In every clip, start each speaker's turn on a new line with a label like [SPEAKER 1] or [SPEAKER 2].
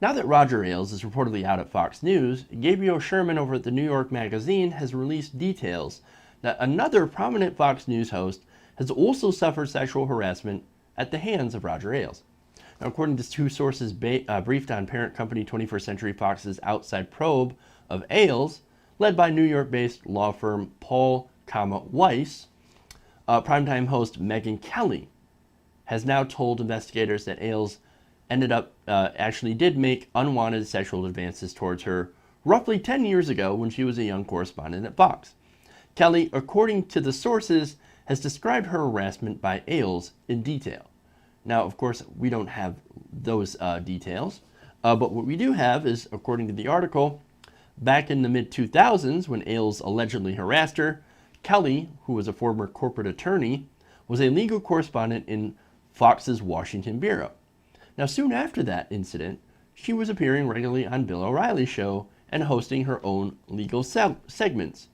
[SPEAKER 1] Now that Roger Ailes is reportedly out at Fox News, Gabriel Sherman over at the New York Magazine has released details that another prominent Fox News host has also suffered sexual harassment at the hands of Roger Ailes. Now, according to two sources briefed on parent company 21st Century Fox's outside probe of Ailes, led by New York-based law firm Paul, Weiss, primetime host Megyn Kelly has now told investigators that Ailes actually did make unwanted sexual advances towards her roughly 10 years ago when she was a young correspondent at Fox. Kelly, according to the sources, has described her harassment by Ailes in detail. Now, of course, we don't have those details, but what we do have is, according to the article, back in the mid-2000s when Ailes allegedly harassed her, Kelly, who was a former corporate attorney, was a legal correspondent in Fox's Washington bureau. Now, soon after that incident, she was appearing regularly on Bill O'Reilly's show and hosting her own legal segments.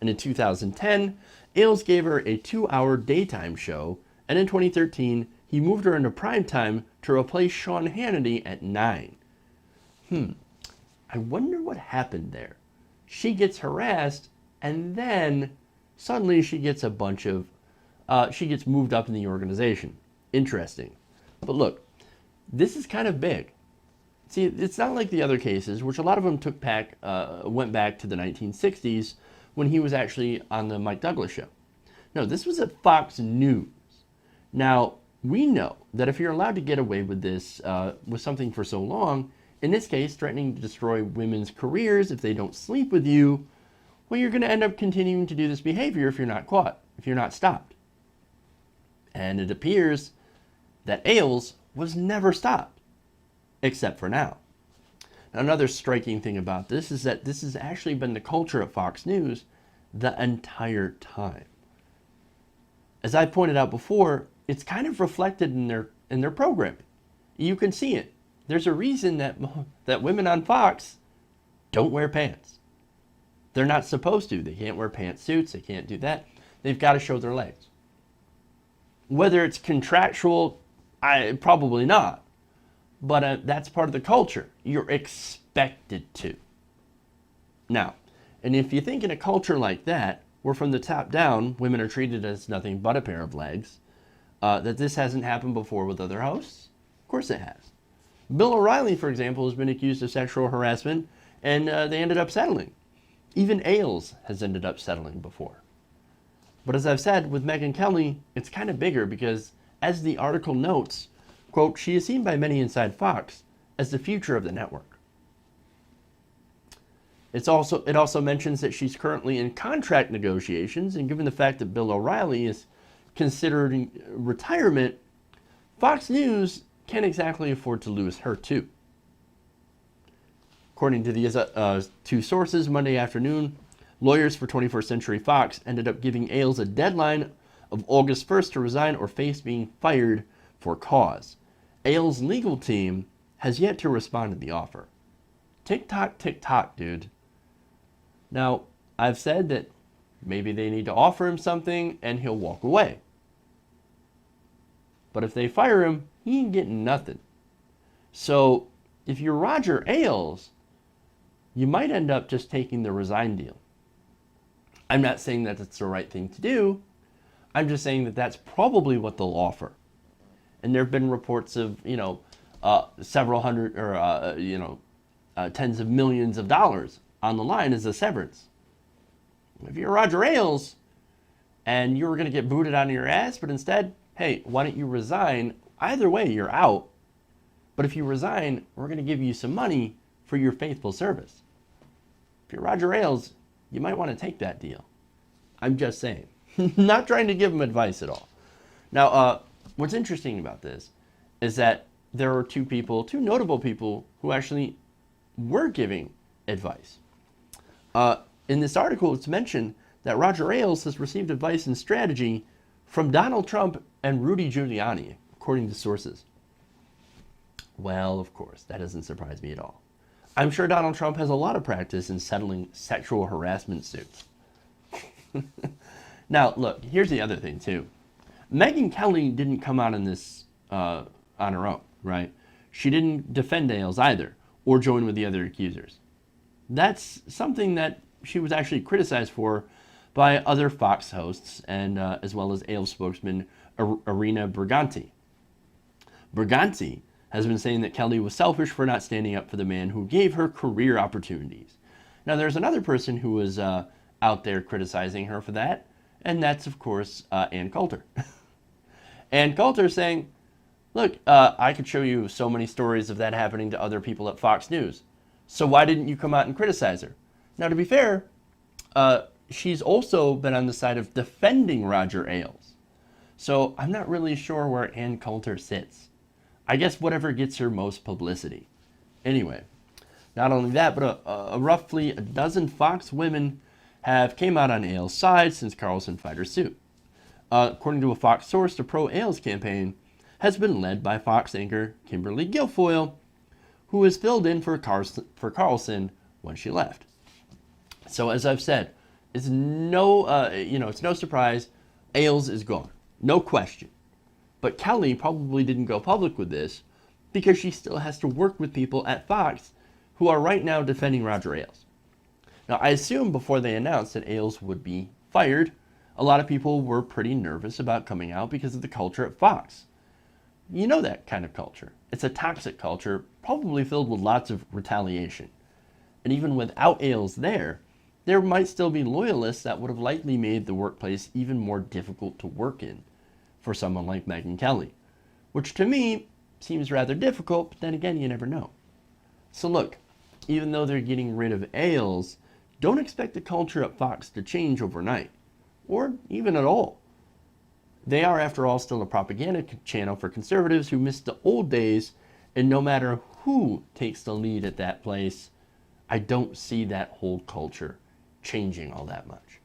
[SPEAKER 1] And in 2010, Ailes gave her a 2-hour daytime show, and in 2013, he moved her into primetime to replace Sean Hannity at 9. I wonder what happened there. She gets harassed, and then suddenly she gets she gets moved up in the organization. Interesting. But look, this is kind of big. See, it's not like the other cases, which a lot of them went back to the 1960s when he was actually on the Mike Douglas show. No, this was at Fox News. Now, we know that if you're allowed to get away with this, with something for so long, in this case, threatening to destroy women's careers if they don't sleep with you, well, you're going to end up continuing to do this behavior if you're not caught, if you're not stopped. And it appears that Ailes was never stopped, except for now. Now, another striking thing about this is that this has actually been the culture at Fox News the entire time. As I pointed out before, it's kind of reflected in their programming. You can see it. There's a reason that women on Fox don't wear pants. They're not supposed to. They can't wear pantsuits. They can't do that. They've got to show their legs. Whether it's contractual, probably not. But that's part of the culture. You're expected to. Now, and if you think in a culture like that, where from the top down, women are treated as nothing but a pair of legs, that this hasn't happened before with other hosts? Of course it has. Bill O'Reilly, for example, has been accused of sexual harassment, and they ended up settling. Even Ailes has ended up settling before. But as I've said, with Megyn Kelly, it's kind of bigger because, as the article notes, quote, she is seen by many inside Fox as the future of the network. It also mentions that she's currently in contract negotiations, and given the fact that Bill O'Reilly is considering retirement, Fox News can't exactly afford to lose her too. According to these two sources, Monday afternoon, lawyers for 21st Century Fox ended up giving Ailes a deadline of August 1st to resign or face being fired for cause. Ailes' legal team has yet to respond to the offer. Tick tock, dude. Now, I've said that maybe they need to offer him something and he'll walk away. But if they fire him, he ain't getting nothing. So, if you're Roger Ailes, you might end up just taking the resign deal. I'm not saying that it's the right thing to do. I'm just saying that that's probably what they'll offer. And there have been reports of, several hundred or, tens of millions of dollars on the line as a severance. If you're Roger Ailes and you were going to get booted out of your ass, but instead, hey, why don't you resign? Either way, you're out. But if you resign, we're going to give you some money for your faithful service. If you're Roger Ailes, you might want to take that deal. I'm just saying. Not trying to give him advice at all. Now, what's interesting about this is that there are two notable people who actually were giving advice. In this article, it's mentioned that Roger Ailes has received advice and strategy from Donald Trump and Rudy Giuliani, according to sources. Well, of course, that doesn't surprise me at all. I'm sure Donald Trump has a lot of practice in settling sexual harassment suits. Now, look, here's the other thing, too. Megyn Kelly didn't come out in this on her own, right? She didn't defend Ailes either, or join with the other accusers. That's something that she was actually criticized for by other Fox hosts, and as well as Ailes spokesman Irina Briganti. Briganti has been saying that Kelly was selfish for not standing up for the man who gave her career opportunities. Now, there's another person who was out there criticizing her for that, and that's, of course, Ann Coulter. Ann Coulter saying, look, I could show you so many stories of that happening to other people at Fox News. So why didn't you come out and criticize her? Now, to be fair, she's also been on the side of defending Roger Ailes. So I'm not really sure where Ann Coulter sits. I guess whatever gets her most publicity. Anyway, not only that, but roughly a dozen Fox women have came out on Ailes' side since Carlson filed her suit. According to a Fox source, the pro-Ailes campaign has been led by Fox anchor Kimberly Guilfoyle, who has filled in for Carlson when she left. So as I've said, it's no surprise, Ailes is gone, no question. But Kelly probably didn't go public with this because she still has to work with people at Fox who are right now defending Roger Ailes. Now, I assume before they announced that Ailes would be fired, a lot of people were pretty nervous about coming out because of the culture at Fox. You know that kind of culture. It's a toxic culture, probably filled with lots of retaliation. And even without Ailes there might still be loyalists that would have likely made the workplace even more difficult to work in for someone like Megyn Kelly, which to me seems rather difficult, but then again, you never know. So look, even though they're getting rid of Ailes, don't expect the culture at Fox to change overnight, or even at all. They are, after all, still a propaganda channel for conservatives who miss the old days, and no matter who takes the lead at that place, I don't see that whole culture changing all that much.